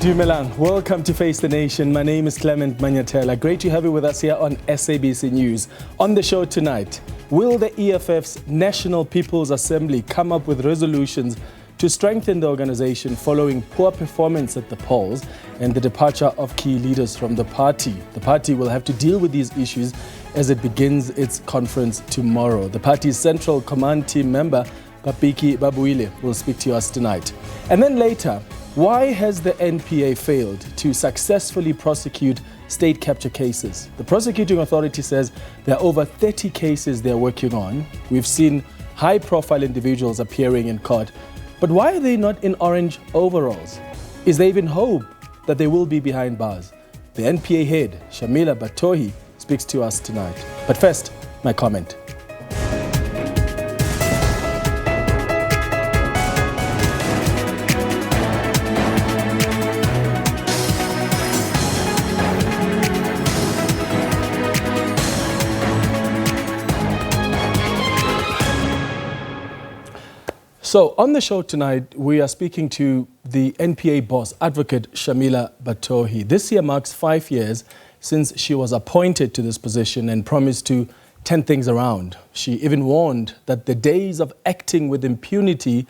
Dumelang, welcome to Face the Nation. My name is Clement Manyatela. Great to have you with us here on SABC News. On the show tonight, will the EFF's National People's Assembly come up with resolutions to strengthen the organization following poor performance at the polls and the departure of key leaders from the party? The party will have to deal with these issues as it begins its conference tomorrow. The party's Central Command Team member, Papiki Babuile, will speak to us tonight. And then later, why has the NPA failed to successfully prosecute state capture cases? The Prosecuting Authority says there are over 30 cases they're working on. We've seen high-profile individuals appearing in court. But why are they not in orange overalls? Is there even hope that they will be behind bars? The NPA head, Shamila Batohi, speaks to us tonight. But first, my comment. So on the show tonight, we are speaking to the NPA boss, Advocate Shamila Batohi. This year marks 5 years since she was appointed to this position and promised to turn things around. She even warned that the days of acting with impunity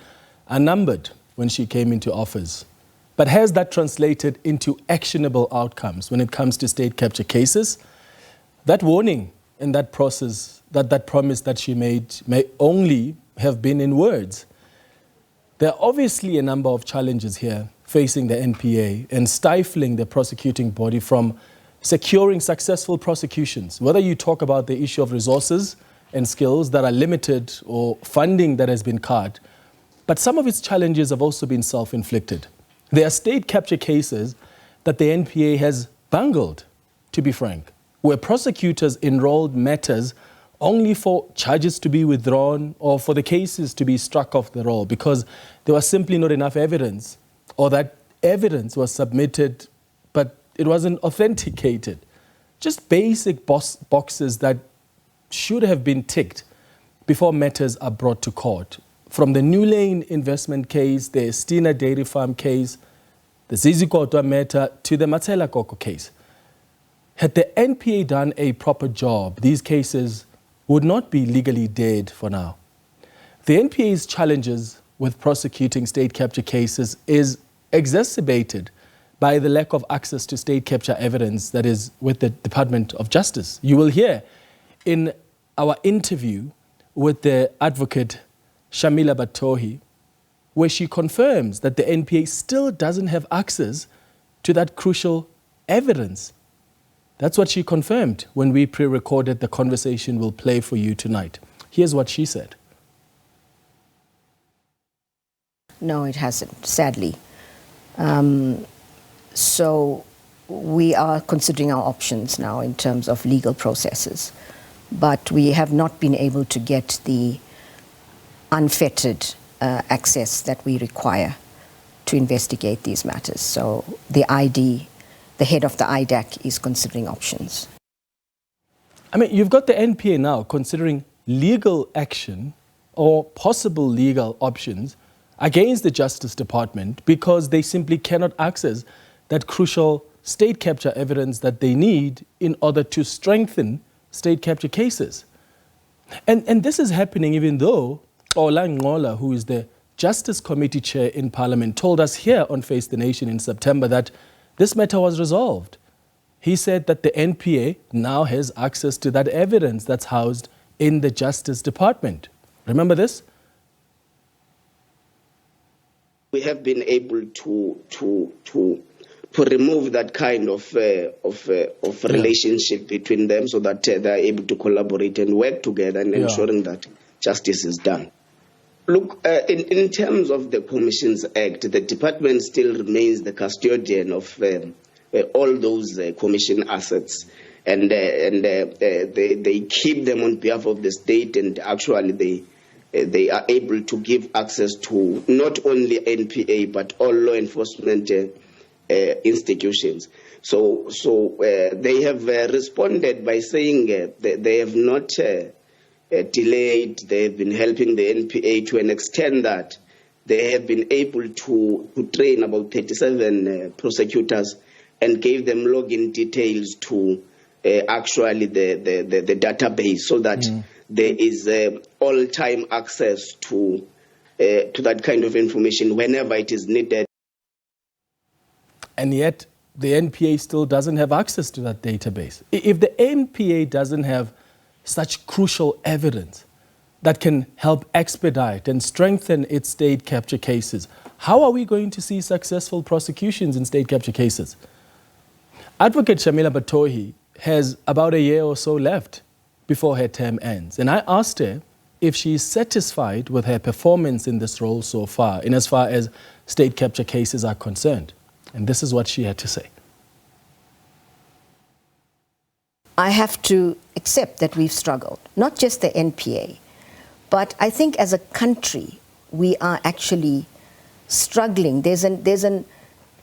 are numbered when she came into office. But has that translated into actionable outcomes when it comes to state capture cases? That warning and that process, that promise that she made may only have been in words. There are obviously a number of challenges here facing the NPA and stifling the prosecuting body from securing successful prosecutions. Whether you talk about the issue of resources and skills that are limited or funding that has been cut, but some of its challenges have also been self-inflicted. There are state capture cases that the NPA has bungled, to be frank, where prosecutors enrolled matters only for charges to be withdrawn or for the cases to be struck off the roll because there was simply not enough evidence, or that evidence was submitted but it wasn't authenticated. Just basic boxes that should have been ticked before matters are brought to court. From the New Lane investment case, the Estina Dairy Farm case, the Zizikotwa matter, to the Matsela Koko case. Had the NPA done a proper job, these cases would not be legally dead for now. The NPA's challenges with prosecuting state capture cases is exacerbated by the lack of access to state capture evidence that is with the Department of Justice. You will hear in our interview with the advocate Shamila Batohi, where she confirms that the NPA still doesn't have access to that crucial evidence. That's what she confirmed when we pre-recorded the conversation we'll play for you tonight. Here's what she said. No, it hasn't, sadly. So we are considering our options now in terms of legal processes, but we have not been able to get the unfettered access that we require to investigate these matters. So the head of the IDAC is considering options. I mean, you've got the NPA now considering legal action or possible legal options against the Justice Department because they simply cannot access that crucial state capture evidence that they need in order to strengthen state capture cases. And this is happening even though Ola Ngola, who is the Justice Committee Chair in Parliament, told us here on Face the Nation in September that this matter was resolved. He said that the NPA now has access to that evidence that's housed in the Justice Department. Remember this? We have been able to remove that kind of relationship between them so that they are able to collaborate and work together and ensuring that justice is done. Look, in terms of the Commissions Act, the department still remains the custodian of all those commission assets, and they keep them on behalf of the state, and actually they are able to give access to not only NPA but all law enforcement institutions. So they have responded by saying they have not delayed. They've been helping the NPA to an extent that they have been able to train about 37 prosecutors and gave them login details to actually the database, so that there is all-time access to that kind of information whenever it is needed. And yet, the NPA still doesn't have access to that database. If the NPA doesn't have such crucial evidence that can help expedite and strengthen its state capture cases, how are we going to see successful prosecutions in state capture cases? Advocate Shamila Batohi has about a year or so left before her term ends. And I asked her if she is satisfied with her performance in this role so far, in as far as state capture cases are concerned. And this is what she had to say. I have to accept that we've struggled, not just the NPA, but I think as a country, we are actually struggling. There's an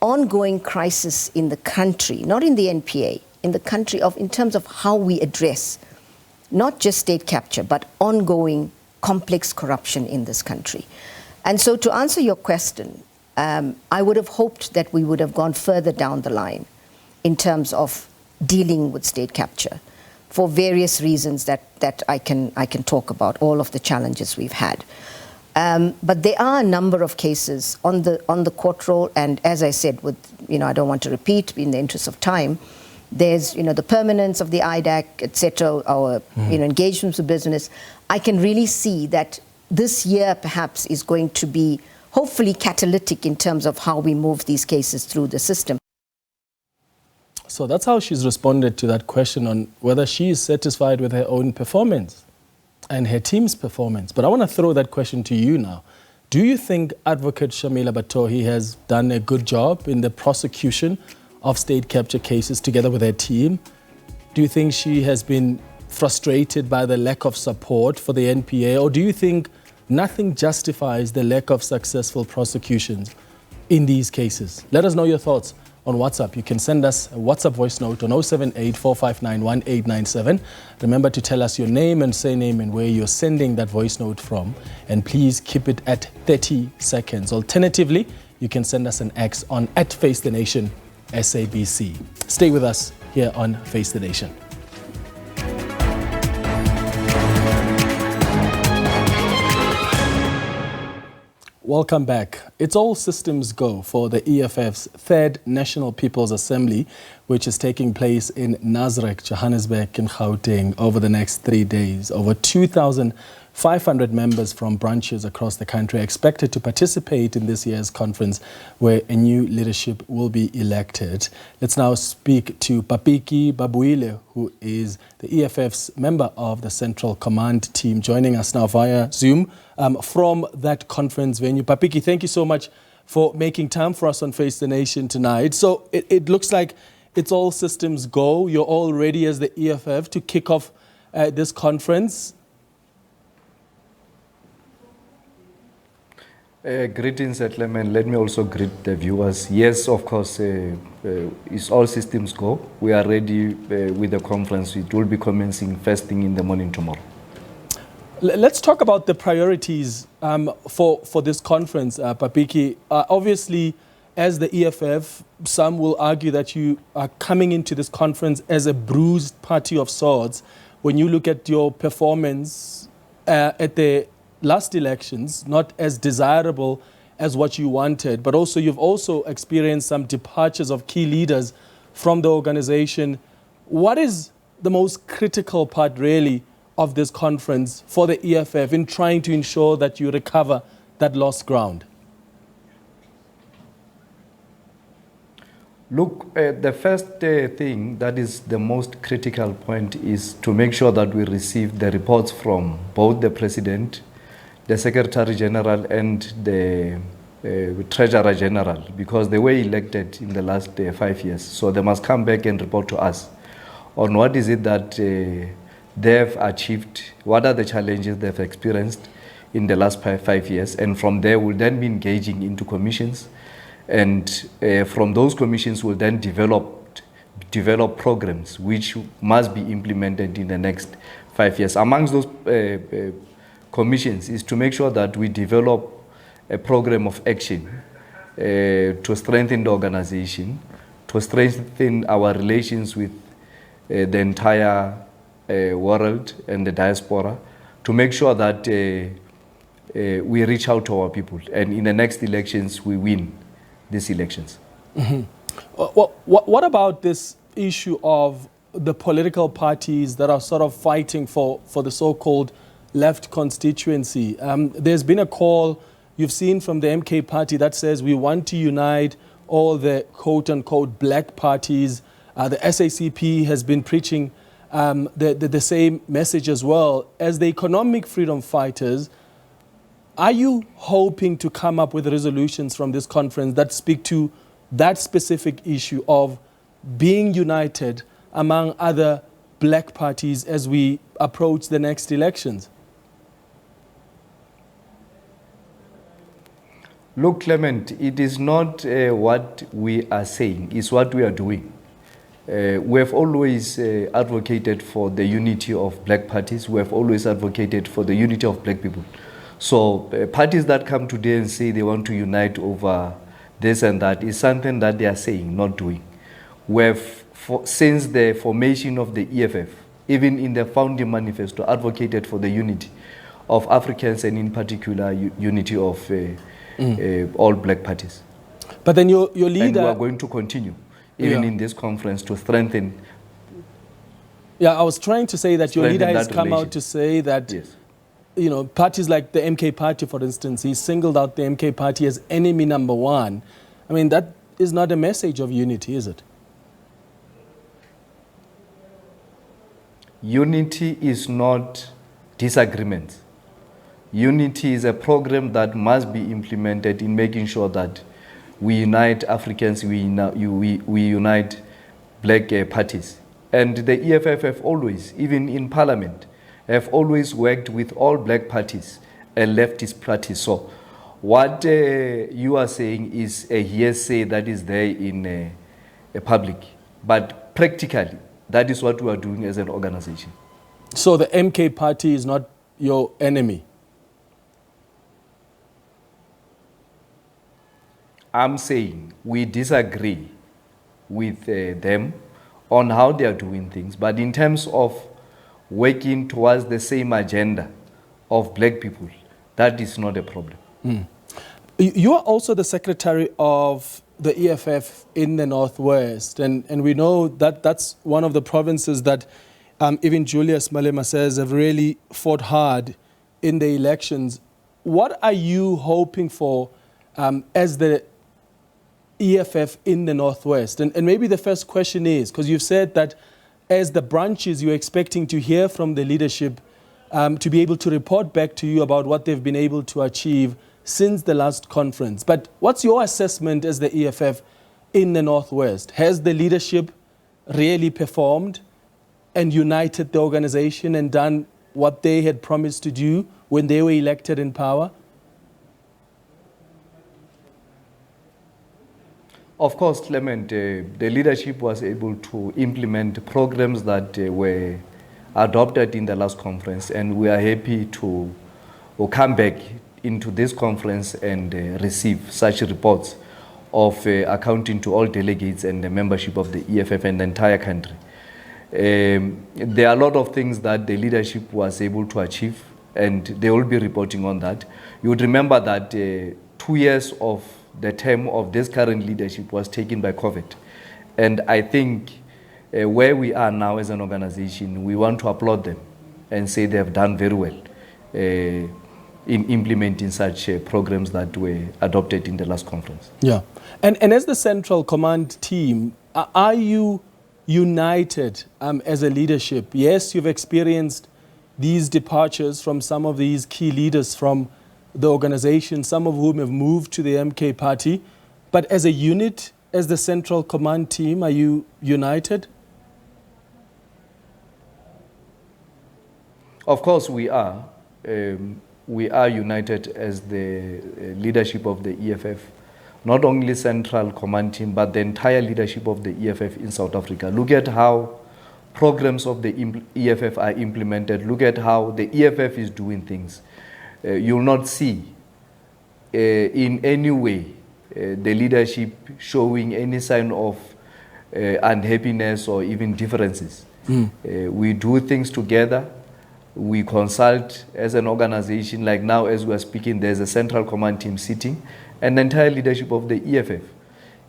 ongoing crisis in the country, not in the NPA, in the country in terms of how we address not just state capture, but ongoing complex corruption in this country. And so to answer your question, I would have hoped that we would have gone further down the line in terms of dealing with state capture for various reasons that I can talk about, all of the challenges we've had. But there are a number of cases on the court roll, and as I said, I don't want to repeat in the interest of time. There's the permanence of the IDAC, etc. Our engagements with business. I can really see that this year perhaps is going to be hopefully catalytic in terms of how we move these cases through the system. So that's how she's responded to that question on whether she is satisfied with her own performance and her team's performance. But I want to throw that question to you now. Do you think Advocate Shamila Batohi has done a good job in the prosecution of state capture cases together with her team? Do you think she has been frustrated by the lack of support for the NPA? Or do you think nothing justifies the lack of successful prosecutions in these cases? Let us know your thoughts on WhatsApp. You can send us a WhatsApp voice note on 078-459-1897. Remember to tell us your name and surname and where you're sending that voice note from. And please keep it at 30 seconds. Alternatively, you can send us an X on @FaceTheNation SABC. Stay with us here on Face the Nation. Welcome back. It's all systems go for the EFF's third National People's Assembly, which is taking place in Nasrec, Johannesburg and Gauteng over the next 3 days. Over 2,500 members from branches across the country are expected to participate in this year's conference, where a new leadership will be elected. Let's now speak to Papiki Babuile, who is the EFF's member of the Central Command team, joining us now via Zoom from that conference venue. Papiki, thank you so much for making time for us on Face the Nation tonight. So it looks like it's all systems go. You're all ready as the EFF to kick off this conference. Greetings, Clement. Let me also greet the viewers. Yes, of course, it's all systems go. We are ready with the conference. It will be commencing first thing in the morning tomorrow. Let's talk about the priorities for this conference, Papiki. Obviously, as the EFF, some will argue that you are coming into this conference as a bruised party of sorts. When you look at your performance at the last elections, not as desirable as what you wanted, but also you've also experienced some departures of key leaders from the organization. What is the most critical part, really, of this conference for the EFF in trying to ensure that you recover that lost ground? Look, the first thing that is the most critical point is to make sure that we receive the reports from both the President, the Secretary General and the Treasurer General, because they were elected in the last 5 years. So they must come back and report to us on what is it that they've achieved, what are the challenges they've experienced in the last 5 years. And from there, we'll then be engaging into commissions. And from those commissions, we'll then develop programs which must be implemented in the next 5 years. Amongst those commissions is to make sure that we develop a program of action to strengthen the organization, to strengthen our relations with the entire world and the diaspora, to make sure that we reach out to our people, and in the next elections we win these elections. Mm-hmm. What about this issue of the political parties that are sort of fighting for the so-called left constituency? There's been a call you've seen from the MK party that says we want to unite all the quote-unquote black parties. The SACP has been preaching the same message as well. As the economic freedom fighters, are you hoping to come up with resolutions from this conference that speak to that specific issue of being united among other black parties as we approach the next elections? Look, Clement, it is not what we are saying, it's what we are doing. We have always advocated for the unity of black parties. We have always advocated for the unity of black people. So parties that come today and say they want to unite over this and that is something that they are saying, not doing. We have, since the formation of the EFF, even in the founding manifesto, advocated for the unity of Africans and in particular unity of all black parties. But then your leader... And we are going to continue, even in this conference, to strengthen... Yeah, I was trying to say that your leader has come out to say that, you know, parties like the MK party, for instance, he singled out the MK party as enemy number one. I mean, that is not a message of unity, is it? Unity is not disagreement. Unity is a program that must be implemented in making sure that we unite Africans, we unite black parties. And the EFF have always, even in parliament, have always worked with all black parties and leftist parties. So what you are saying is a hearsay that is there in a public. But practically, that is what we are doing as an organization. So the MK party is not your enemy? I'm saying we disagree with them on how they are doing things, but in terms of working towards the same agenda of black people, that is not a problem. You are also the secretary of the EFF in the Northwest, and we know that that's one of the provinces that even Julius Malema says have really fought hard in the elections. What are you hoping for as the EFF in the Northwest? And maybe the first question is, because you've said that as the branches, you're expecting to hear from the leadership to be able to report back to you about what they've been able to achieve since the last conference. But what's your assessment as the EFF in the Northwest? Has the leadership really performed and united the organization and done what they had promised to do when they were elected in power? Of course, Clement, the leadership was able to implement programs that were adopted in the last conference, and we are happy to come back into this conference and receive such reports of accounting to all delegates and the membership of the EFF and the entire country. There are a lot of things that the leadership was able to achieve, and they will be reporting on that. You would remember that 2 years of the term of this current leadership was taken by COVID. And I think where we are now as an organization, we want to applaud them and say they have done very well in implementing such programs that were adopted in the last conference. Yeah. And as the Central Command team, are you united as a leadership? Yes, you've experienced these departures from some of these key leaders from the organization, some of whom have moved to the MK party. But as a unit, as the Central Command team, are you united? Of course we are. We are united as the leadership of the EFF, not only Central Command team, but the entire leadership of the EFF in South Africa. Look at how programs of the EFF are implemented. Look at how the EFF is doing thing. You will not see in any way the leadership showing any sign of unhappiness or even differences. We do things together. We consult as an organization. Like now, as we are speaking, there's a central command team sitting, and the entire leadership of the EFF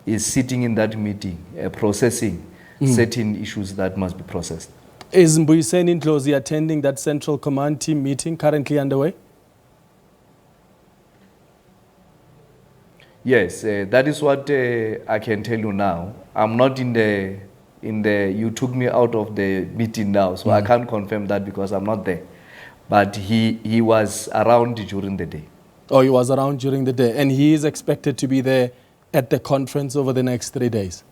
is sitting in that meeting, processing certain issues that must be processed. Is Mbuyiseni Ndlozi attending that central command team meeting currently underway? Yes, that is what I can tell you now. I'm not in the, you took me out of the meeting now, so I can't confirm that because I'm not there. But he was around during the day. Oh, he was around during the day, and he is expected to be there at the conference over the next 3 days?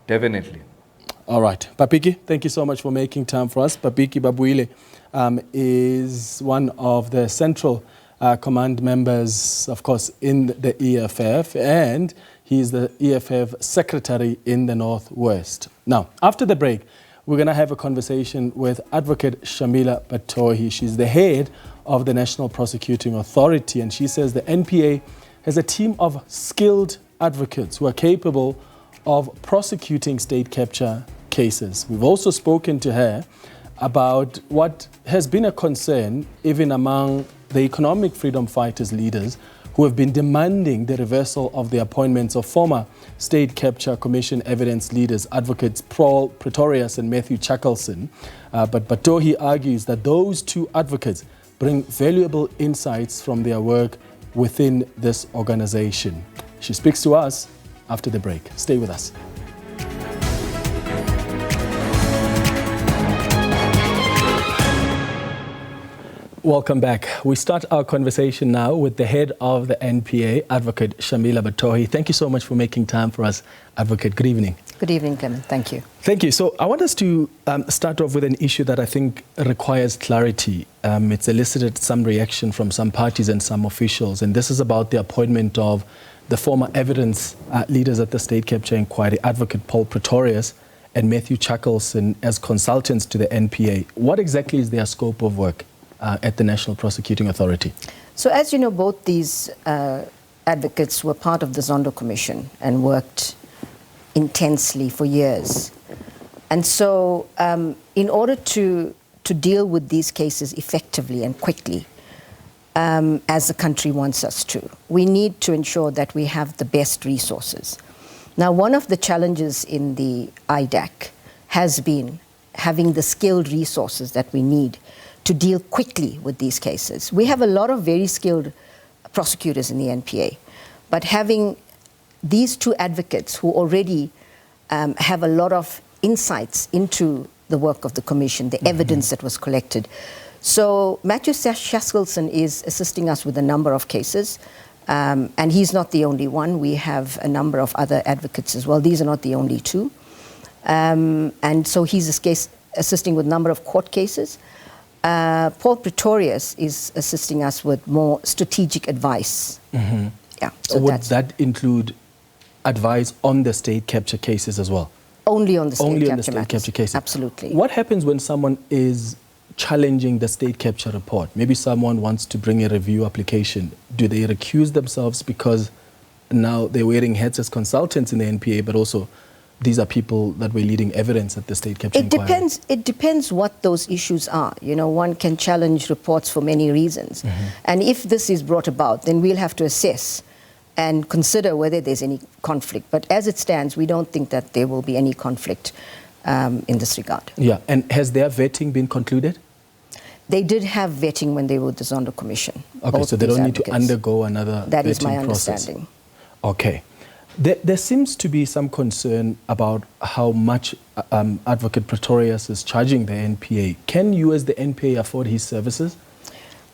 Definitely. All right. Papiki, thank you so much for making time for us. Papiki Babuile is one of the central command members, of course, in the EFF, and he's the EFF secretary in the Northwest. Now, after the break, we're going to have a conversation with Advocate Shamila Batohi. She's the head of the National Prosecuting Authority, and she says the NPA has a team of skilled advocates who are capable of prosecuting state capture cases. We've also spoken to her about what has been a concern even among the economic freedom fighters leaders who have been demanding the reversal of the appointments of former State Capture Commission evidence leaders, advocates Paul Pretorius and Matthew Chuckelson. But Batohi argues that those two advocates bring valuable insights from their work within this organization. She speaks to us after the break. Stay with us. Welcome back. We start our conversation now with the head of the NPA, Advocate Shamila Batohi. Thank you so much for making time for us, Advocate. Good evening. Good evening, Clement. Thank you. Thank you. So I want us to start off with an issue that I think requires clarity. It's elicited some reaction from some parties and some officials, and this is about the appointment of the former evidence leaders at the State Capture Inquiry, Advocate Paul Pretorius and Matthew Chuckelson, as consultants to the NPA. What exactly is their scope of work at the National Prosecuting Authority? So as you know, both these advocates were part of the Zondo Commission and worked intensely for years. And so in order to deal with these cases effectively and quickly, as the country wants us to, we need to ensure that we have the best resources. Now, one of the challenges in the IDAC has been having the skilled resources that we need to deal quickly with these cases. We have a lot of very skilled prosecutors in the NPA, but having these two advocates who already have a lot of insights into the work of the commission, the evidence that was collected. So Matthew Chuckelson is assisting us with a number of cases, and he's not the only one. We have a number of other advocates as well. These are not the only two. And so he's assisting with a number of court cases. Paul Pretorius is assisting us with more strategic advice. Yeah. So would that include advice on the state capture cases as well? Only on the state Only capture on the state matters. capture cases? Absolutely. What happens when someone is challenging the state capture report? Maybe someone wants to bring a review application. Do they recuse themselves because now they're wearing hats as consultants in the NPA, but also these are people that were leading evidence at the state capture inquiry? It depends what those issues are. You know, one can challenge reports for many reasons. And if this is brought about, then we'll have to assess and consider whether there's any conflict. But as it stands, we don't think that there will be any conflict in this regard. Yeah, and has their vetting been concluded? They did have vetting when they were with the Zondo Commission. Okay, so they don't need to undergo another vetting process. That is my understanding. Okay. There seems to be some concern about how much Advocate Pretorius is charging the NPA. Can you as the NPA afford his services?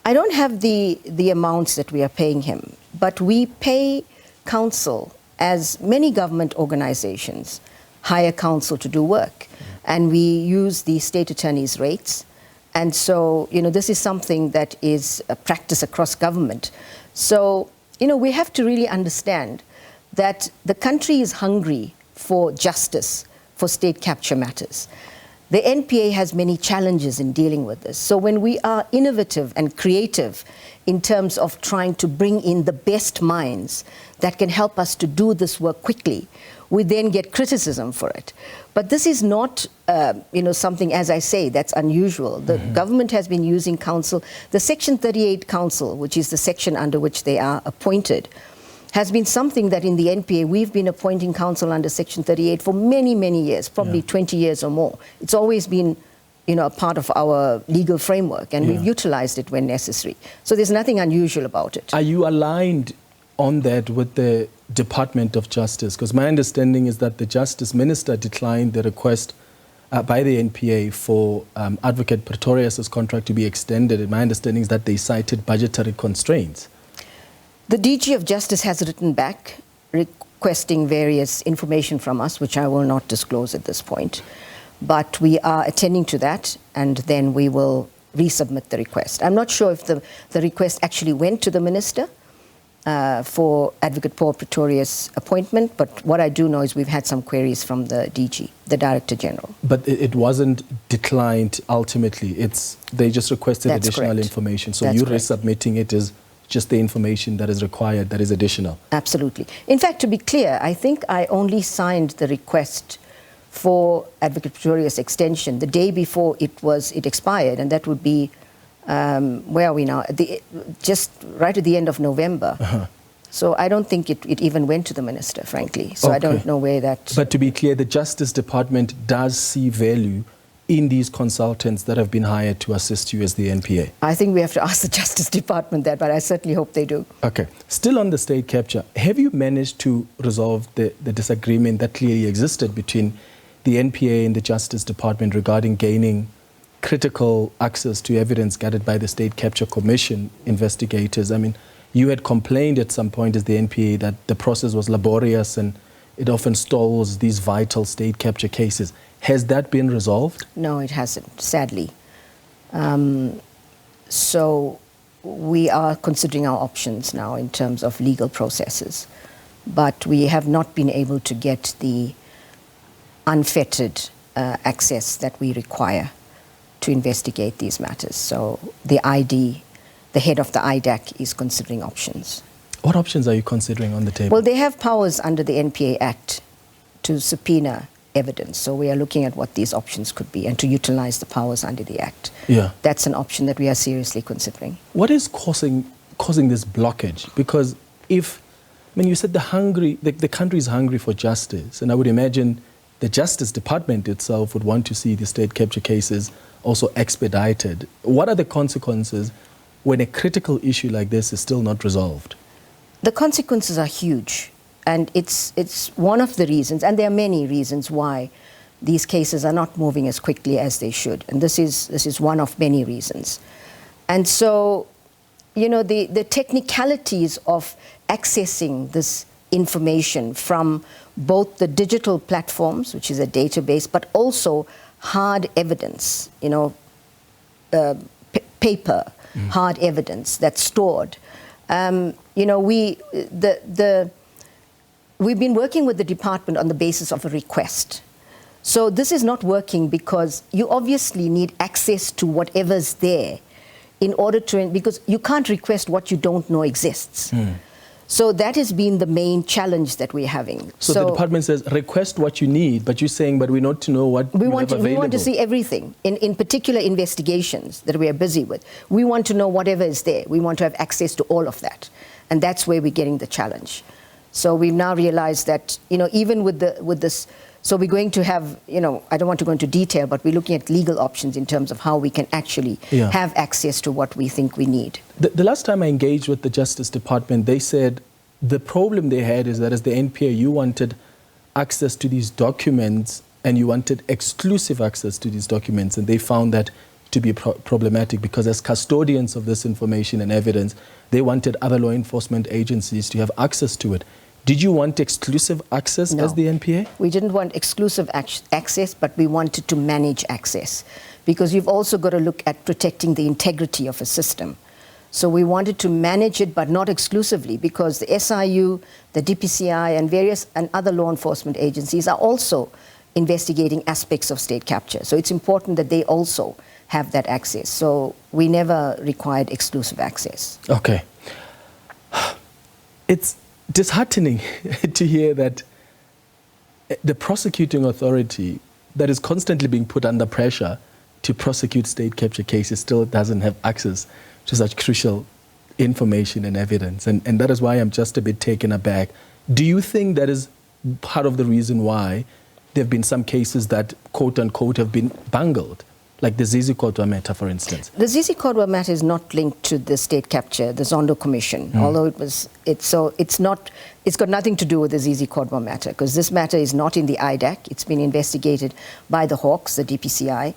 I don't have the amounts that we are paying him, but we pay counsel, as many government organizations hire counsel to do work. And we use the state attorney's rates. And so, you know, this is something that is a practice across government. So, you know, we have to really understand that the country is hungry for justice for state capture matters. The NPA has many challenges in dealing with this. So when we are innovative and creative in terms of trying to bring in the best minds that can help us to do this work quickly, we then get criticism for it. But this is not, something, as I say, that's unusual. The government has been using counsel. The Section 38 Council, which is the section under which they are appointed, has been something that in the NPA, we've been appointing counsel under Section 38 for many, many years, probably 20 years or more. It's always been, a part of our legal framework, and we've utilized it when necessary. So there's nothing unusual about it. Are you aligned on that with the Department of Justice? Because my understanding is that the Justice Minister declined the request by the NPA for Advocate Pretorius' contract to be extended. And my understanding is that they cited budgetary constraints. The DG of Justice has written back requesting various information from us, which I will not disclose at this point. But we are attending to that, and then we will resubmit the request. I'm not sure if the request actually went to the Minister for Advocate Paul Pretorius' appointment, but what I do know is we've had some queries from the DG, the Director General. But it wasn't declined ultimately. They just requested additional information. So you're resubmitting it as just the information that is required, that is additional. Absolutely. In fact, to be clear, I think I only signed the request for Advocate Pretorius' extension the day before it expired, and that would be, where are we now? Just right at the end of November. So I don't think it even went to the Minister, frankly. So I don't know where that... But to be clear, the Justice Department does see value in these consultants that have been hired to assist you as the NPA? I think we have to ask the Justice Department that, but I certainly hope they do. Okay. Still on the state capture, have you managed to resolve the disagreement that clearly existed between the NPA and the Justice Department regarding gaining critical access to evidence gathered by the State Capture Commission investigators? I mean, you had complained at some point as the NPA that the process was laborious and it often stalls these vital state capture cases. Has that been resolved? No, it hasn't, sadly. So we are considering our options now in terms of legal processes, but we have not been able to get the unfettered access that we require to investigate these matters. So the head of the IDAC is considering options. What options are you considering on the table? Well, they have powers under the NPA Act to subpoena evidence. So we are looking at what these options could be and to utilize the powers under the Act. Yeah. That's an option that we are seriously considering. What is causing this blockage? Because you said the country is hungry for justice, and I would imagine the Justice Department itself would want to see the state capture cases also expedited. What are the consequences when a critical issue like this is still not resolved? The consequences are huge, and it's one of the reasons, and there are many reasons why these cases are not moving as quickly as they should, and this is one of many reasons. And so, the technicalities of accessing this information from both the digital platforms, which is a database, but also hard evidence, paper, hard evidence that's stored. We've been working with the department on the basis of a request. So this is not working because you obviously need access to whatever's there in order because you can't request what you don't know exists. So that has been the main challenge that we're having. So the department says, request what you need, but you're saying, but we want to know what we want available. We want to see everything, in particular investigations that we are busy with. We want to know whatever is there. We want to have access to all of that. And that's where we're getting the challenge. So we've now realized that, even with this, so we're going to have, I don't want to go into detail, but we're looking at legal options in terms of how we can actually have access to what we think we need. The last time I engaged with the Justice Department, they said the problem they had is that as the NPA, you wanted access to these documents and you wanted exclusive access to these documents, and they found that to be problematic because as custodians of this information and evidence, they wanted other law enforcement agencies to have access to it. Did you want exclusive access as the NPA? We didn't want exclusive access, but we wanted to manage access because you've also got to look at protecting the integrity of a system. So we wanted to manage it, but not exclusively, because the SIU, the DPCI, and various other law enforcement agencies are also, investigating aspects of state capture. So it's important that they also have that access. So we never required exclusive access. Okay. It's disheartening to hear that the prosecuting authority that is constantly being put under pressure to prosecute state capture cases still doesn't have access to such crucial information and evidence. And that is why I'm just a bit taken aback. Do you think that is part of the reason why there have been some cases that, quote unquote, have been bungled? Like the Zizi Kodwa matter, for instance. The Zizi Kodwa matter is not linked to the state capture, the Zondo Commission, although it's got nothing to do with the Zizi Kodwa matter, because this matter is not in the IDAC. It's been investigated by the Hawks, the DPCI,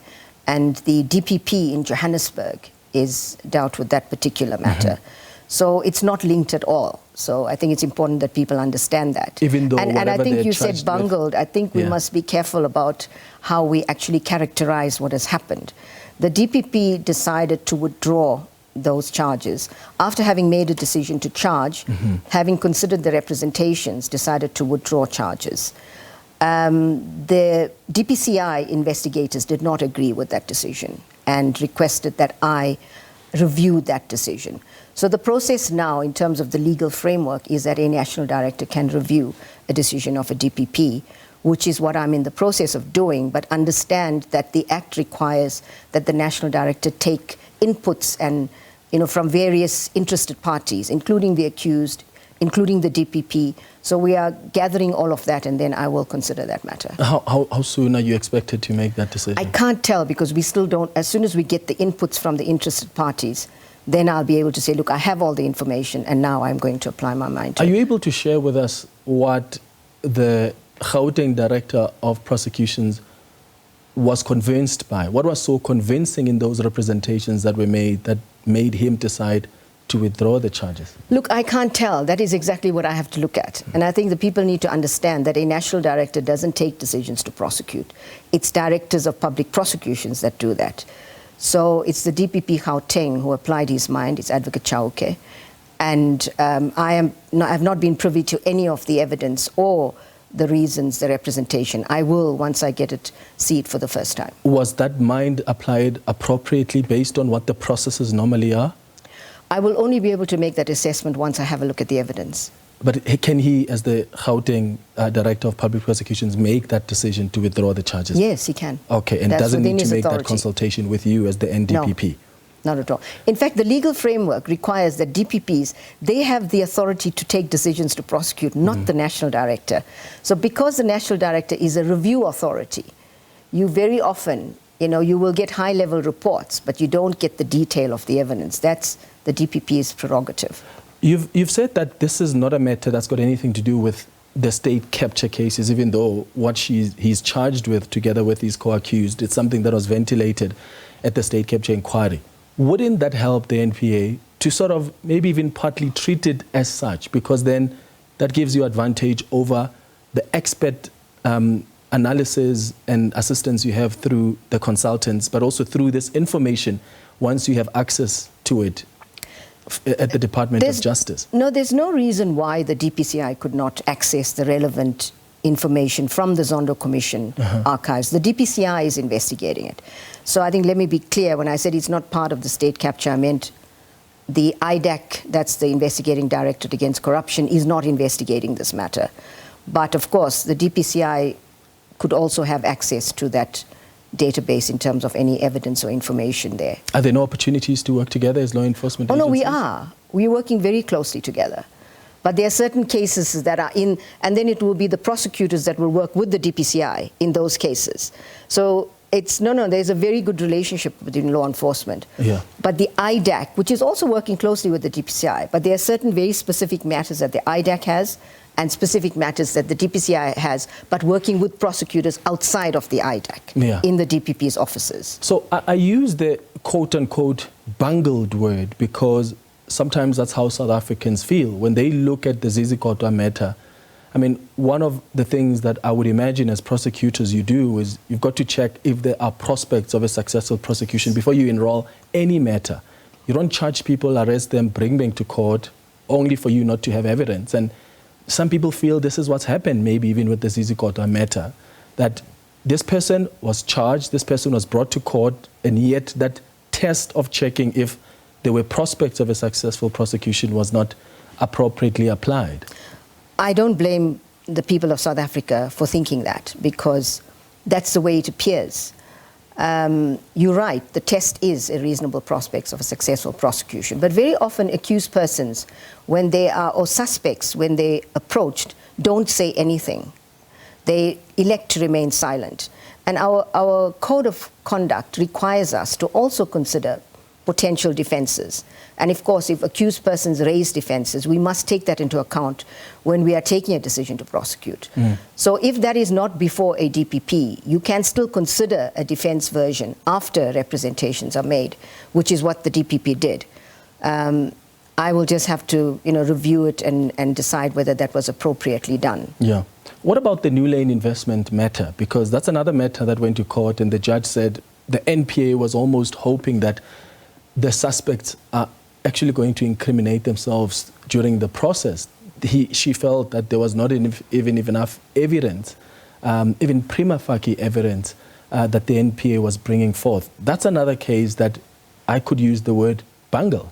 and the DPP in Johannesburg is dealt with that particular matter. So it's not linked at all. So I think it's important that people understand that. Even though and I think you said bungled. I think we must be careful about how we actually characterize what has happened. The DPP decided to withdraw those charges after having made a decision to charge, having considered the representations, decided to withdraw charges. The DPCI investigators did not agree with that decision and requested that I review that decision. So the process now, in terms of the legal framework, is that a national director can review a decision of a DPP, which is what I'm in the process of doing, but understand that the Act requires that the national director take inputs and, from various interested parties, including the accused, including the DPP. So we are gathering all of that, and then I will consider that matter. How soon are you expected to make that decision? I can't tell, because we still don't. As soon as we get the inputs from the interested parties, then I'll be able to say, look, I have all the information, and now I'm going to apply my mind to it. Are you able to share with us what the Gauteng Director of Prosecutions was convinced by? What was so convincing in those representations that were made that made him decide to withdraw the charges? Look, I can't tell. That is exactly what I have to look at. And I think the people need to understand that a national director doesn't take decisions to prosecute. It's directors of public prosecutions that do that. So it's the DPP Gauteng who applied his mind. It's Advocate Chauke. And I have not been privy to any of the evidence or the reasons, the representation. I will, once I get it, see it for the first time. Was that mind applied appropriately based on what the processes normally are? I will only be able to make that assessment once I have a look at the evidence. But can he, as the Gauteng Director of Public Prosecutions, make that decision to withdraw the charges? Yes, he can. Okay, and doesn't need to make that consultation with you as the NDPP? No, not at all. In fact, the legal framework requires that DPPs, they have the authority to take decisions to prosecute, not the National Director. So because the National Director is a review authority, you very often, you will get high-level reports, but you don't get the detail of the evidence. That's the DPP's prerogative. You've said that this is not a matter that's got anything to do with the state capture cases, even though what he's charged with, together with his co-accused, it's something that was ventilated at the state capture inquiry. Wouldn't that help the NPA to sort of maybe even partly treat it as such? Because then that gives you advantage over the expert analysis and assistance you have through the consultants, but also through this information once you have access to it at the Department of Justice. No, there's no reason why the DPCI could not access the relevant information from the Zondo Commission archives. The DPCI is investigating it. So I think, let me be clear, when I said it's not part of the state capture, I meant the IDAC, that's the Investigating Directorate Against Corruption, is not investigating this matter. But of course, the DPCI could also have access to that database in terms of any evidence or information there. Are there no opportunities to work together as law enforcement agencies? Oh, no, we are. We're working very closely together. But there are certain cases that are in, and then it will be the prosecutors that will work with the DPCI in those cases. So it's, there's a very good relationship between law enforcement. Yeah. But the IDAC, which is also working closely with the DPCI, but there are certain very specific matters that the IDAC has and specific matters that the DPCI has, but working with prosecutors outside of the IDAC in the DPP's offices. So I use the quote-unquote bungled word because sometimes that's how South Africans feel. When they look at the Zizi Kodwa matter, I mean, one of the things that I would imagine as prosecutors you do is you've got to check if there are prospects of a successful prosecution before you enroll any matter. You don't charge people, arrest them, bring them to court, only for you not to have evidence. And some people feel this is what's happened, maybe even with the Zizi Kodwa matter, that this person was charged, this person was brought to court, and yet that test of checking if there were prospects of a successful prosecution was not appropriately applied? I don't blame the people of South Africa for thinking that, because that's the way it appears. You're right, the test is a reasonable prospects of a successful prosecution. But very often accused persons, when they are, or suspects, when they approached, don't say anything. They elect to remain silent. And our code of conduct requires us to also consider potential defenses. And of course, if accused persons raise defenses, we must take that into account when we are taking a decision to prosecute. So if that is not before a DPP, you can still consider a defense version after representations are made, which is what the DPP did. I will just have to, review it and decide whether that was appropriately done. Yeah. What about the New Lane investment matter? Because that's another matter that went to court, and the judge said the NPA was almost hoping that the suspects are actually going to incriminate themselves during the process. She felt that there was not even enough evidence, even prima facie evidence, that the NPA was bringing forth. That's another case that I could use the word bungled.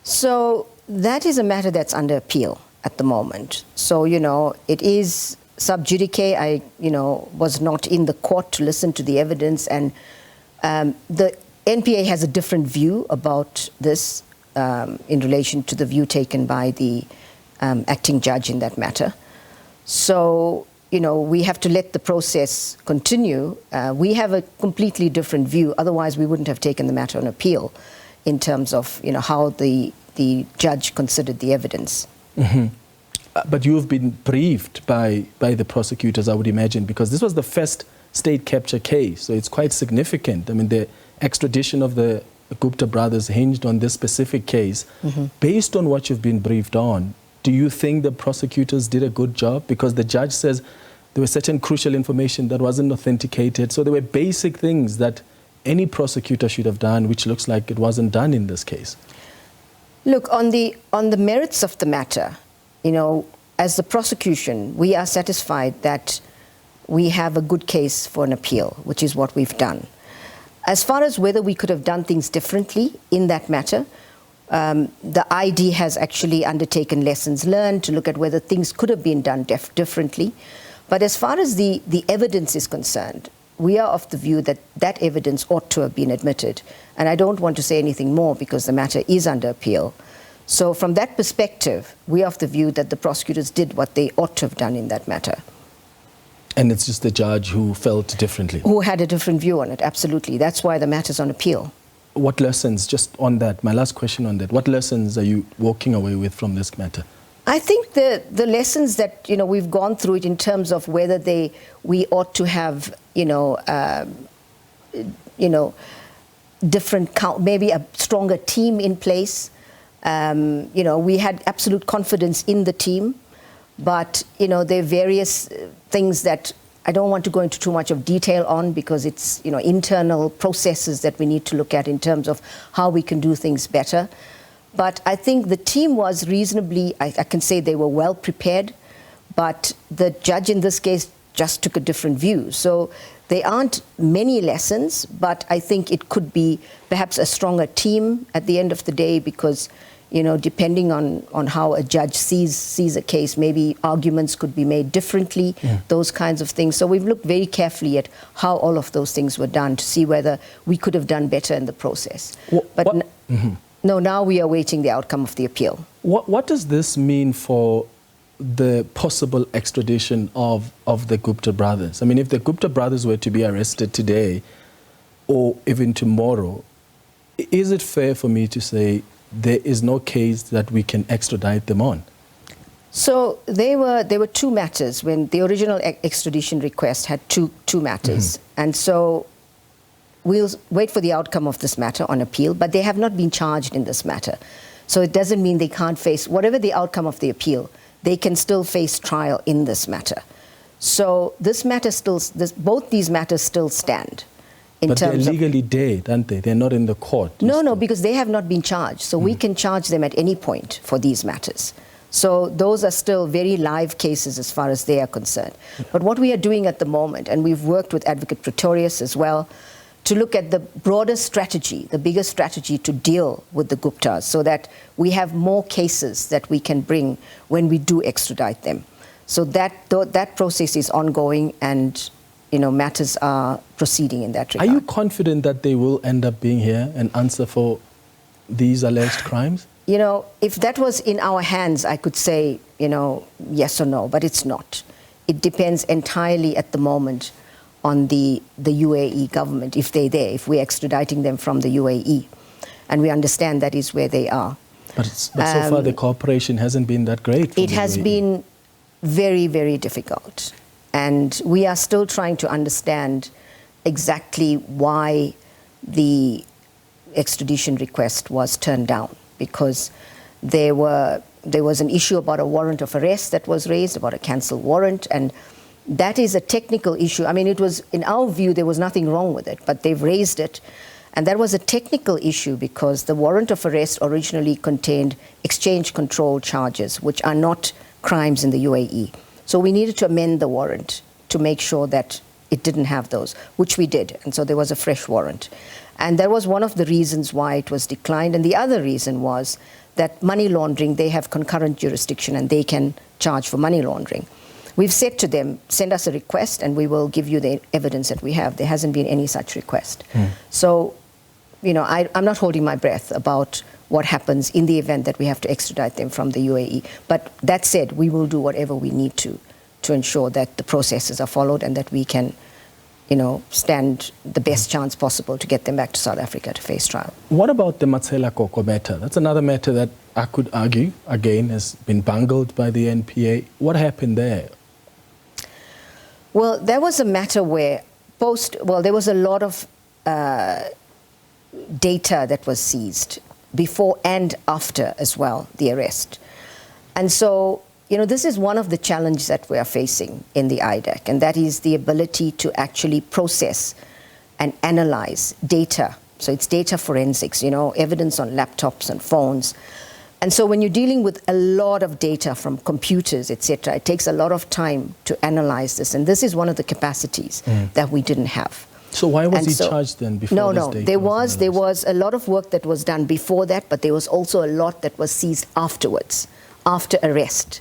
So that is a matter that's under appeal at the moment. So, it is sub judice. I, was not in the court to listen to the evidence, and the NPA has a different view about this in relation to the view taken by the acting judge in that matter. So, we have to let the process continue. We have a completely different view. Otherwise, we wouldn't have taken the matter on appeal in terms of, how the judge considered the evidence. But you've been briefed by the prosecutors, I would imagine, because this was the first state capture case, so it's quite significant. I mean, the extradition of the Gupta brothers hinged on this specific case. Based on what you've been briefed on, do you think the prosecutors did a good job? Because the judge says there was certain crucial information that wasn't authenticated, so there were basic things that any prosecutor should have done, which looks like it wasn't done in this case. Look, on the merits of the matter, as the prosecution, we are satisfied that we have a good case for an appeal, which is what we've done. As far as whether we could have done things differently in that matter, the ID has actually undertaken lessons learned to look at whether things could have been done differently. But as far as the evidence is concerned, we are of the view that that evidence ought to have been admitted. And I don't want to say anything more because the matter is under appeal. So from that perspective, we are of the view that the prosecutors did what they ought to have done in that matter. And it's just the judge who felt differently? Who had a different view on it, absolutely. That's why the matter's on appeal. What lessons, just on that, my last question on that, what lessons are you walking away with from this matter? I think the lessons that, we've gone through it in terms of whether we ought to have, different, maybe a stronger team in place. We had absolute confidence in the team, but, there are various things that I don't want to go into too much of detail on because it's, internal processes that we need to look at in terms of how we can do things better. But I think the team was reasonably, I can say they were well prepared, but the judge in this case just took a different view. So there aren't many lessons, but I think it could be perhaps a stronger team at the end of the day because, depending on how a judge sees a case, maybe arguments could be made differently, those kinds of things. So we've looked very carefully at how all of those things were done to see whether we could have done better in the process. No, now we are awaiting the outcome of the appeal. What does this mean for the possible extradition of the Gupta brothers? I mean, if the Gupta brothers were to be arrested today or even tomorrow, is it fair for me to say there is no case that we can extradite them on? So there were two matters when the original extradition request had two matters. And so we'll wait for the outcome of this matter on appeal, but they have not been charged in this matter. So it doesn't mean they can't face, whatever the outcome of the appeal, they can still face trial in this matter. So this matter both these matters still stand. But they're legally dead, aren't they? They're not in the court. No, because they have not been charged. So we can charge them at any point for these matters. So those are still very live cases as far as they are concerned. But what we are doing at the moment, and we've worked with Advocate Pretorius as well, to look at the broader strategy, the bigger strategy to deal with the Guptas, so that we have more cases that we can bring when we do extradite them. So that process is ongoing, and matters are proceeding in that regard. Are you confident that they will end up being here and answer for these alleged crimes? If that was in our hands, I could say, yes or no, but it's not. It depends entirely at the moment on the UAE government, if they're there, if we're extraditing them from the UAE. And we understand that is where they are. But so far the cooperation hasn't been that great. It has been very, very difficult. And we are still trying to understand exactly why the extradition request was turned down, because there was an issue about a warrant of arrest that was raised, about a cancelled warrant, and that is a technical issue. I mean, it was, in our view, there was nothing wrong with it, but they've raised it. And that was a technical issue because the warrant of arrest originally contained exchange control charges, which are not crimes in the UAE. So we needed to amend the warrant to make sure that it didn't have those, which we did. And so there was a fresh warrant. And that was one of the reasons why it was declined. And the other reason was that money laundering, they have concurrent jurisdiction and they can charge for money laundering. We've said to them, send us a request and we will give you the evidence that we have. There hasn't been any such request. So, I'm not holding my breath about what happens in the event that we have to extradite them from the UAE. But that said, we will do whatever we need to ensure that the processes are followed and that we can, stand the best chance possible to get them back to South Africa to face trial. What about the Matsela Koko matter? That's another matter that I could argue, again, has been bungled by the NPA. What happened there? Well, there was a matter where there was a lot of data that was seized before and after as well, the arrest. And so, this is one of the challenges that we are facing in the IDAC, and that is the ability to actually process and analyze data. So it's data forensics, evidence on laptops and phones. And so when you're dealing with a lot of data from computers, etc., it takes a lot of time to analyze this. And this is one of the capacities that we didn't have. So why was he charged then before this data? There was a lot of work that was done before that, but there was also a lot that was seized afterwards, after arrest.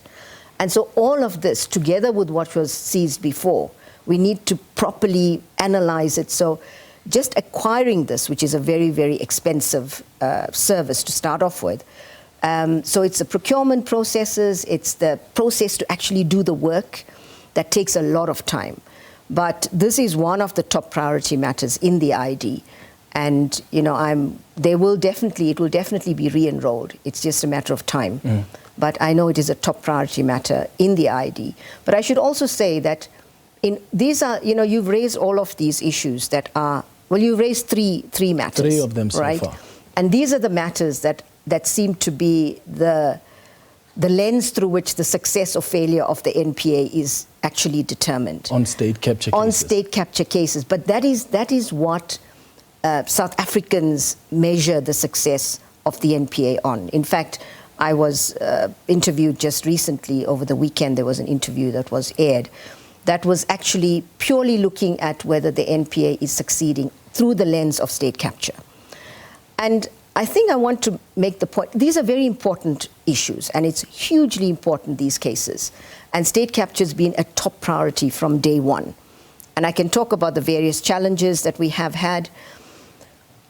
And so all of this, together with what was seized before, we need to properly analyze it. So just acquiring this, which is a very, very expensive service to start off with, so it's the procurement processes, it's the process to actually do the work that takes a lot of time. But this is one of the top priority matters in the ID. And, it will definitely be re-enrolled. It's just a matter of time. But I know it is a top priority matter in the ID. But I should also say that these are, you've raised all of these issues that are, you've raised three matters. Three of them so far. And these are the matters that seem to be the lens through which the success or failure of the NPA is actually determined. On state capture cases. On state capture cases. But that is what South Africans measure the success of the NPA on. In fact, I was interviewed just recently over the weekend. There was an interview that was aired that was actually purely looking at whether the NPA is succeeding through the lens of state capture. And I think I want to make the point, these are very important issues, and it's hugely important, these cases. And state capture has been a top priority from day one. And I can talk about the various challenges that we have had,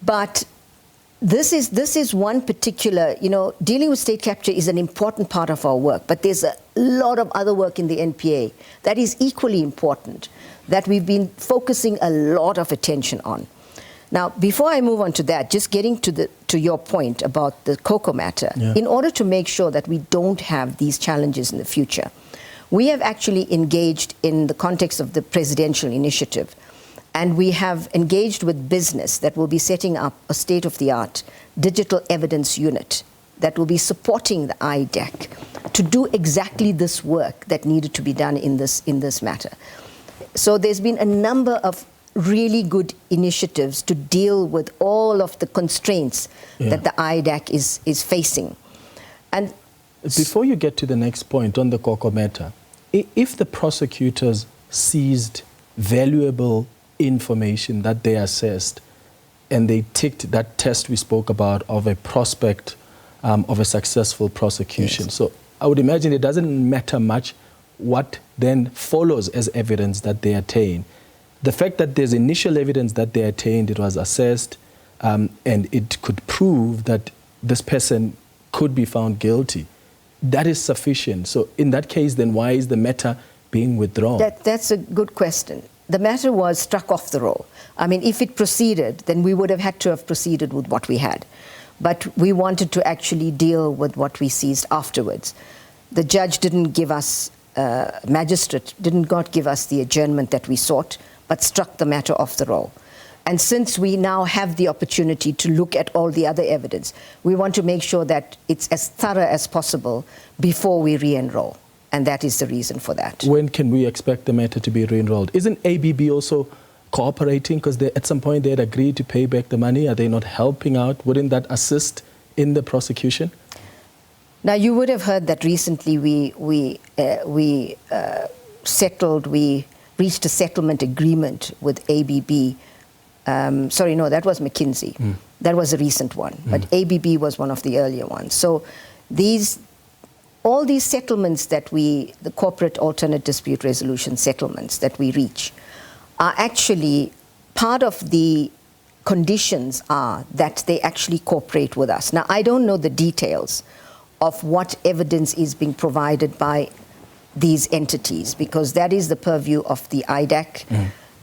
but this is one particular, dealing with state capture is an important part of our work, but there's a lot of other work in the NPA that is equally important, that we've been focusing a lot of attention on. Now, before I move on to that, just getting to your point about the Cocoa matter, in order to make sure that we don't have these challenges in the future, we have actually engaged in the context of the presidential initiative, and we have engaged with business that will be setting up a state-of-the-art digital evidence unit that will be supporting the IDAC to do exactly this work that needed to be done in this matter. So there's been a number of really good initiatives to deal with all of the constraints that the IDAC is facing. And Before you get to the next point on the Koko matter, if the prosecutors seized valuable information that they assessed and they ticked that test we spoke about of a prospect of a successful prosecution. Yes. So I would imagine it doesn't matter much what then follows as evidence that they attain. The fact that there's initial evidence that they attained, it was assessed, and it could prove that this person could be found guilty, that is sufficient. So in that case, then why is the matter being withdrawn? That's a good question. The matter was struck off the roll. I mean, if it proceeded, then we would have had to have proceeded with what we had. But we wanted to actually deal with what we seized afterwards. The judge didn't give us, magistrate did not give us the adjournment that we sought, but struck the matter off the roll. And since we now have the opportunity to look at all the other evidence, we want to make sure that it's as thorough as possible before we re-enroll. And that is the reason for that. When can we expect the matter to be re-enrolled? Isn't ABB also cooperating? Because at some point they had agreed to pay back the money. Are they not helping out? Wouldn't that assist in the prosecution? Now, you would have heard that recently we reached a settlement agreement with ABB. Sorry, no, that was McKinsey. That was a recent one. But ABB was one of the earlier ones. So all these settlements that the corporate alternate dispute resolution settlements that we reach are actually part of the conditions are that they actually cooperate with us. Now, I don't know the details of what evidence is being provided by these entities, because that is the purview of the IDAC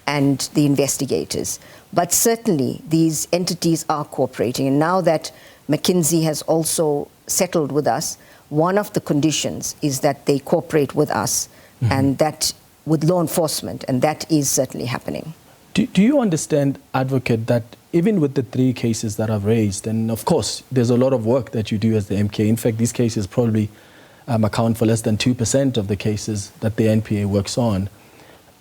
and the investigators. But certainly these entities are cooperating. And now that McKinsey has also settled with us, one of the conditions is that they cooperate with us and that with law enforcement, and that is certainly happening. Do you understand, Advocate, that even with the 3 cases that I've raised, and of course there's a lot of work that you do as the MK. In fact, these cases probably account for less than 2% of the cases that the NPA works on.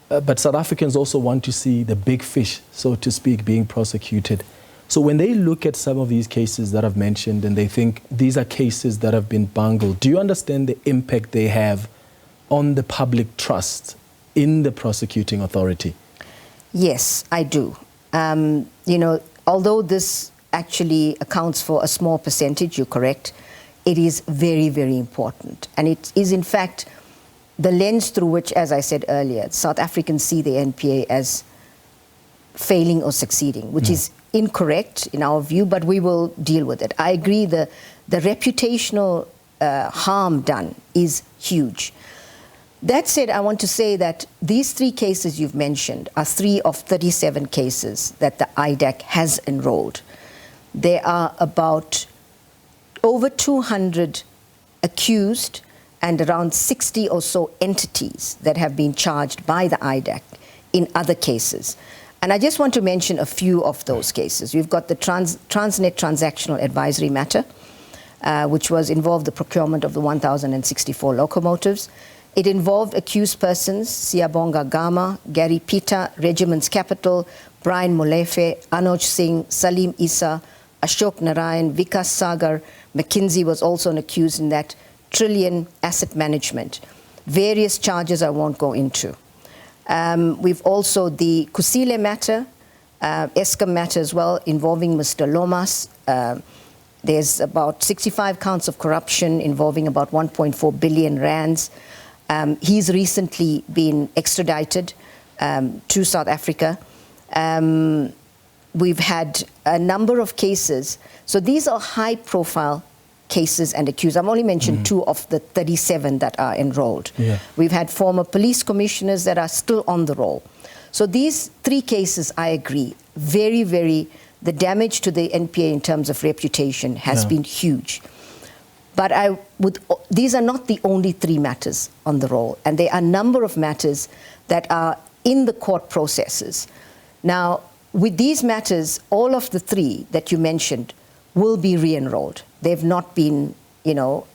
But South Africans also want to see the big fish, so to speak, being prosecuted. So when they look at some of these cases that I've mentioned and they think these are cases that have been bungled, do you understand the impact they have on the public trust in the prosecuting authority? Yes, I do. You know, although this actually accounts for a small percentage, you're correct, it is very, very important. And it is, in fact, the lens through which, as I said earlier, South Africans see the NPA as failing or succeeding, which is incorrect in our view, but we will deal with it. I agree the reputational harm done is huge. That said, I want to say that these 3 cases you've mentioned are 3 of 37 cases that the IDAC has enrolled. There are about over 200 accused and around 60 or so entities that have been charged by the IDAC in other cases. And I just want to mention a few of those cases. We've got the Transnet transactional advisory matter, which involved the procurement of the 1,064 locomotives. It involved accused persons, Siyabonga Gama, Gary Peter, Regiment's Capital, Brian Molefe, Anuj Singh, Salim Issa, Ashok Narayan, Vikas Sagar. McKinsey was also an accused in that, Trillion Asset Management. Various charges I won't go into. We've also the Kusile matter, Eskom matter as well, involving Mr. Lomas. There's about 65 counts of corruption involving about 1.4 billion rands. He's recently been extradited to South Africa. We've had a number of cases. So these are high-profile cases and accused. I've only mentioned 2 of the 37 that are enrolled. Yeah. We've had former police commissioners that are still on the roll. So these 3 cases, I agree, very, very, the damage to the NPA in terms of reputation has been huge. But these are not the only 3 matters on the roll, and there are a number of matters that are in the court processes. Now, with these matters, all of the 3 that you mentioned will be re-enrolled. They've not been, you know,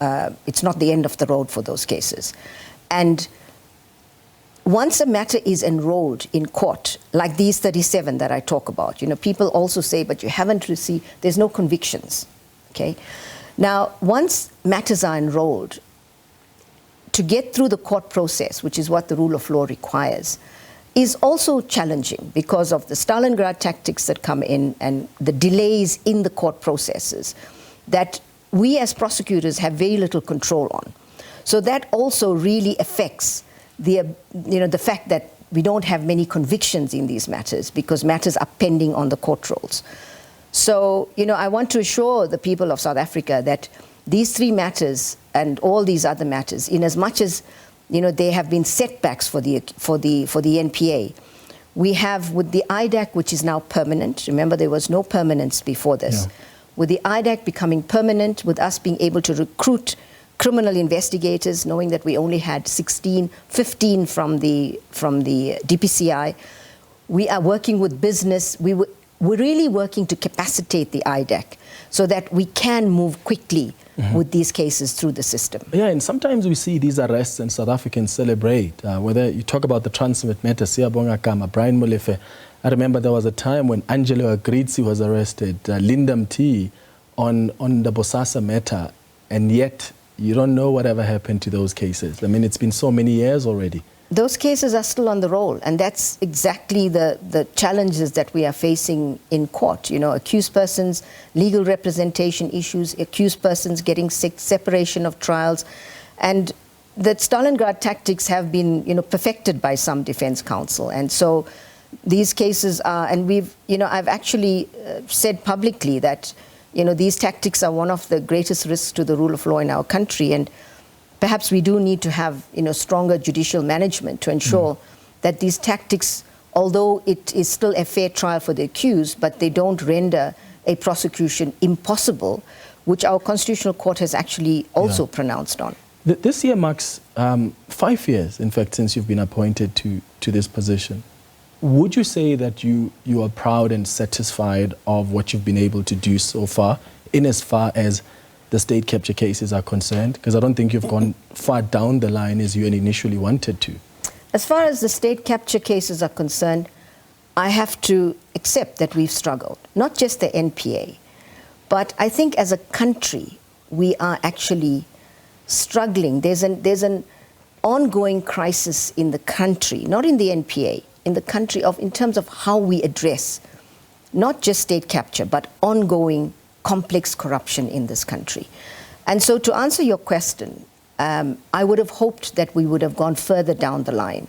it's not the end of the road for those cases. And once a matter is enrolled in court, like these 37 that I talk about, you know, people also say, but you haven't received, there's no convictions, okay? Now, once matters are enrolled, to get through the court process, which is what the rule of law requires, is also challenging because of the Stalingrad tactics that come in and the delays in the court processes that we as prosecutors have very little control on. So that also really affects the fact that we don't have many convictions in these matters because matters are pending on the court rolls. So, I want to assure the people of South Africa that these three matters and all these other matters, in as much as there have been setbacks for the NPA, we have with the IDAC, which is now permanent. Remember, there was no permanence before this. Yeah. With the IDAC becoming permanent, with us being able to recruit criminal investigators, knowing that we only had 15 from the DPCI, we are working with business. We're really working to capacitate the IDAC so that we can move quickly with these cases through the system. Yeah, and sometimes we see these arrests and South Africans celebrate. Whether you talk about the Transnet matter, Siyabonga Kama, Brian Molefe. I remember there was a time when Angelo Agrizzi was arrested, Lindam T on the Bosasa matter, and yet you don't know whatever happened to those cases. I mean, it's been so many years already. Those cases are still on the roll, and that's exactly the challenges that we are facing in court. Accused persons, legal representation issues, accused persons getting sick, separation of trials, and the Stalingrad tactics have been, perfected by some defense counsel. And so these cases are, and I've actually said publicly that, these tactics are one of the greatest risks to the rule of law in our country, and perhaps we do need to have, stronger judicial management to ensure that these tactics, although it is still a fair trial for the accused, but they don't render a prosecution impossible, which our Constitutional Court has actually also pronounced on. This year marks 5 years, in fact, since you've been appointed to this position. Would you say that you are proud and satisfied of what you've been able to do so far, in as far as the state capture cases are concerned? Because I don't think you've gone far down the line as you initially wanted to. As far as the state capture cases are concerned, I have to accept that we've struggled. Not just the NPA, but I think as a country, we are actually struggling. There's an ongoing crisis in the country, not in the NPA, in the country in terms of how we address not just state capture, but ongoing complex corruption in this country. And so to answer your question, I would have hoped that we would have gone further down the line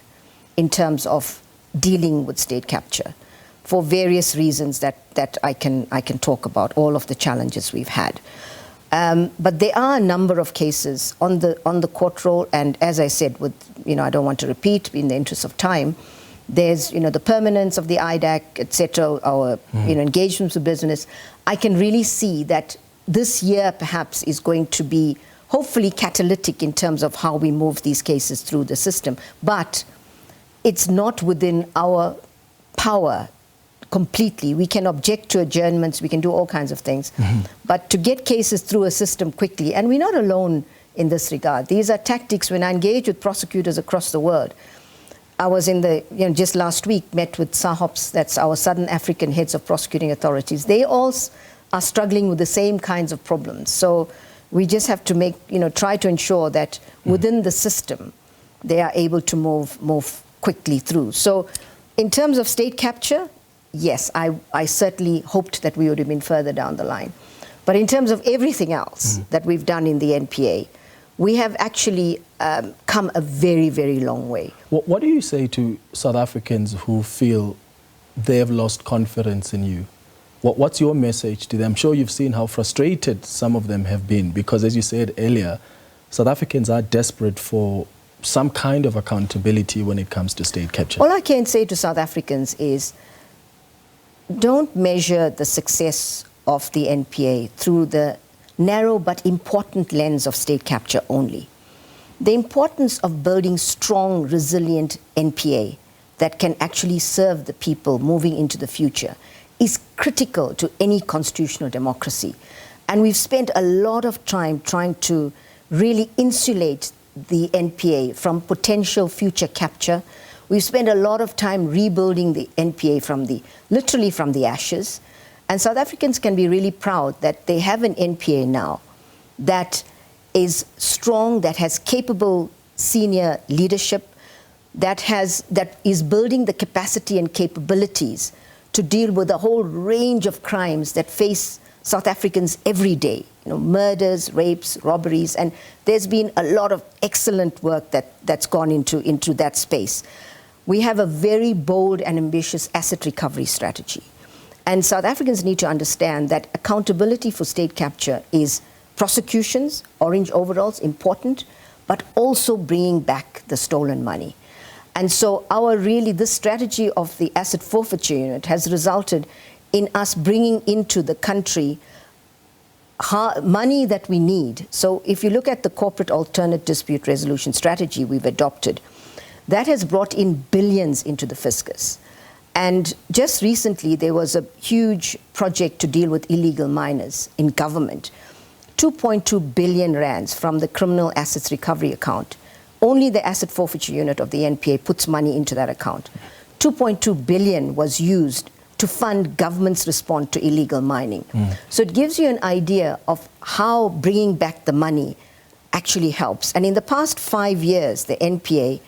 in terms of dealing with state capture for various reasons that I can talk about, all of the challenges we've had. But there are a number of cases on the court roll, and as I said, I don't want to repeat in the interest of time, there's, the permanence of the IDAC, etc., our, engagements with business. I can really see that this year perhaps is going to be hopefully catalytic in terms of how we move these cases through the system. But it's not within our power completely. We can object to adjournments, we can do all kinds of things. But to get cases through a system quickly, and we're not alone in this regard. These are tactics. When I engage with prosecutors across the world, I was just last week, met with SAHOPs, that's our Southern African heads of prosecuting authorities. They all are struggling with the same kinds of problems. So we just have to try to ensure that within the system, they are able to move quickly through. So in terms of state capture, yes, I certainly hoped that we would have been further down the line. But in terms of everything else that we've done in the NPA, we have actually come a very, very long way. What do you say to South Africans who feel they have lost confidence in you? What's your message to them? I'm sure you've seen how frustrated some of them have been because, as you said earlier, South Africans are desperate for some kind of accountability when it comes to state capture. All I can say to South Africans is don't measure the success of the NPA through the narrow but important lens of state capture only. The importance of building strong, resilient NPA that can actually serve the people moving into the future is critical to any constitutional democracy. And we've spent a lot of time trying to really insulate the NPA from potential future capture. We've spent a lot of time rebuilding the NPA literally from the ashes. And South Africans can be really proud that they have an NPA now that is strong, that has capable senior leadership, that is building the capacity and capabilities to deal with a whole range of crimes that face South Africans every day. Murders, rapes, robberies, and there's been a lot of excellent work that's gone into that space. We have a very bold and ambitious asset recovery strategy. And South Africans need to understand that accountability for state capture is prosecutions, orange overalls, important, but also bringing back the stolen money. And so this strategy of the asset forfeiture unit has resulted in us bringing into the country money that we need. So if you look at the corporate alternate dispute resolution strategy we've adopted, that has brought in billions into the fiscus. And just recently, there was a huge project to deal with illegal miners in government. 2.2 billion rands from the criminal assets recovery account. Only the asset forfeiture unit of the NPA puts money into that account. 2.2 billion was used to fund government's response to illegal mining. So it gives you an idea of how bringing back the money actually helps. And in the past 5 years, the NPA,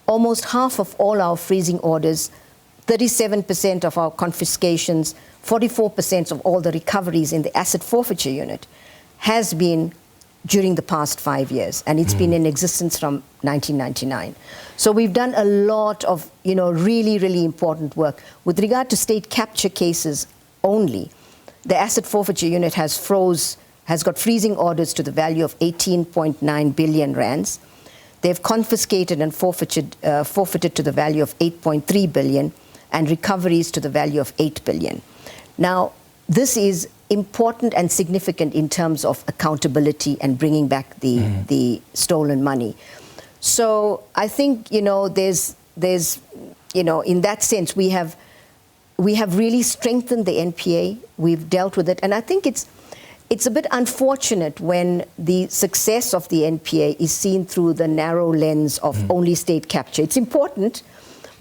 almost half of all our freezing orders, 37% of our confiscations, 44% of all the recoveries in the asset forfeiture unit has been during the past 5 years, and it's been in existence from 1999. So we've done a lot of, really, really important work. With regard to state capture cases only, the asset forfeiture unit has got freezing orders to the value of 18.9 billion rands. They've confiscated and forfeited to the value of 8.3 billion, and recoveries to the value of 8 billion. Now, this is important and significant in terms of accountability and bringing back the stolen money. So I think, there's in that sense, we have really strengthened the NPA. We've dealt with it. And I think it's a bit unfortunate when the success of the NPA is seen through the narrow lens of only state capture. It's important,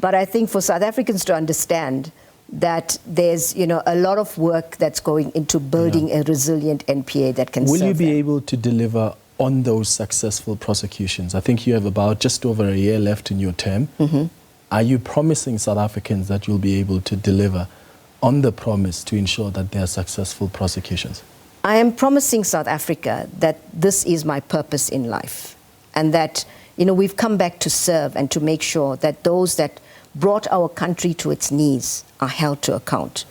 but I think for South Africans to understand that there's a lot of work that's going into building a resilient NPA that can serve Will you be them. able to deliver on those successful prosecutions? I think you have about just over a year left in your term. Are you promising South Africans that you'll be able to deliver on the promise to ensure that there are successful prosecutions? I am promising South Africa that this is my purpose in life, and that we've come back to serve and to make sure that those that brought our country to its knees are held to account.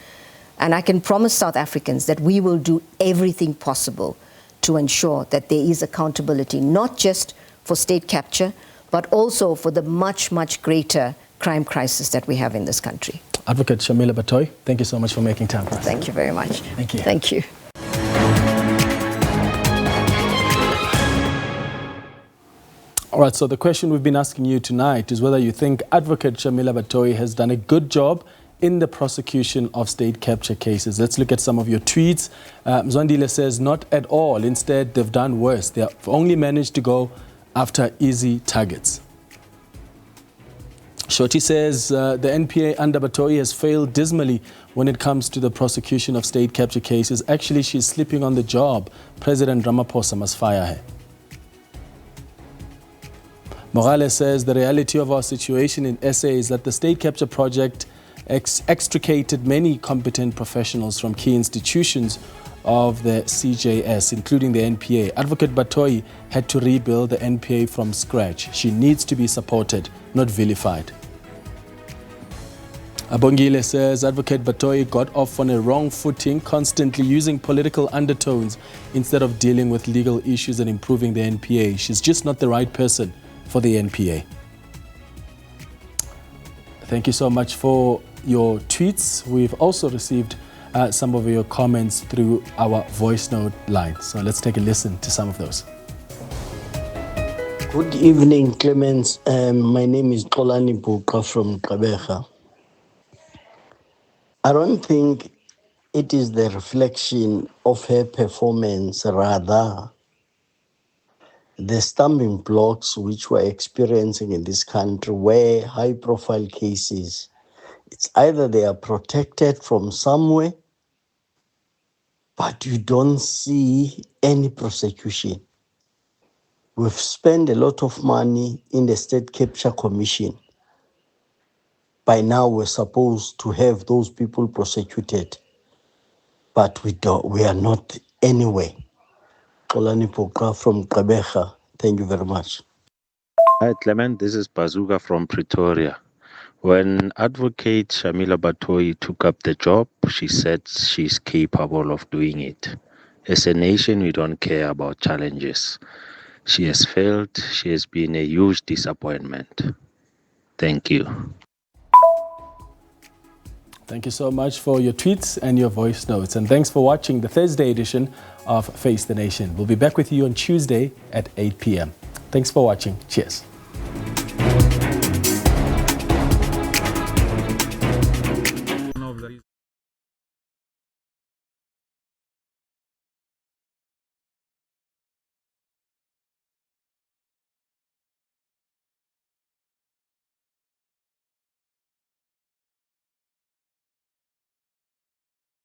And I can promise South Africans that we will do everything possible to ensure that there is accountability, not just for state capture, but also for the much, much greater crime crisis that we have in this country. Advocate Shamila Batohi, thank you so much for making time for us. Thank you very much. Thank you. Thank you. All right, so the question we've been asking you tonight is whether you think Advocate Shamila Batohi has done a good job in the prosecution of state capture cases. Let's look at some of your tweets. Mzwandile says, not at all. Instead, they've done worse. They've only managed to go after easy targets. Shoti says, the NPA under Batohi has failed dismally when it comes to the prosecution of state capture cases. Actually, she's sleeping on the job. President Ramaphosa must fire her. Morales says the reality of our situation in SA is that the state capture project extricated many competent professionals from key institutions of the CJS, including the NPA. Advocate Batohi had to rebuild the NPA from scratch. She needs to be supported, not vilified. Abongile says Advocate Batohi got off on a wrong footing, constantly using political undertones instead of dealing with legal issues and improving the NPA. She's just not the right person for the NPA. Thank you so much for your tweets. We've also received some of your comments through our voice note line. So let's take a listen to some of those. Good evening, Clemens. My name is Xolani Buka from Gqeberha. I don't think it is the reflection of her performance, rather the stumbling blocks which we're experiencing in this country, where high-profile cases, it's either they are protected from somewhere but you don't see any prosecution. We've spent a lot of money in the State Capture Commission. By now, we're supposed to have those people prosecuted, but we are not anywhere. Xolani Poka from Gqeberha. Thank you very much. Hi, Clement. This is Bazooka from Pretoria. When Advocate Shamila Batohi took up the job, she said she's capable of doing it. As a nation, we don't care about challenges. She has failed. She has been a huge disappointment. Thank you. Thank you so much for your tweets and your voice notes. And thanks for watching the Thursday edition of Face the Nation. We'll be back with you on Tuesday at 8 p.m. Thanks for watching. Cheers.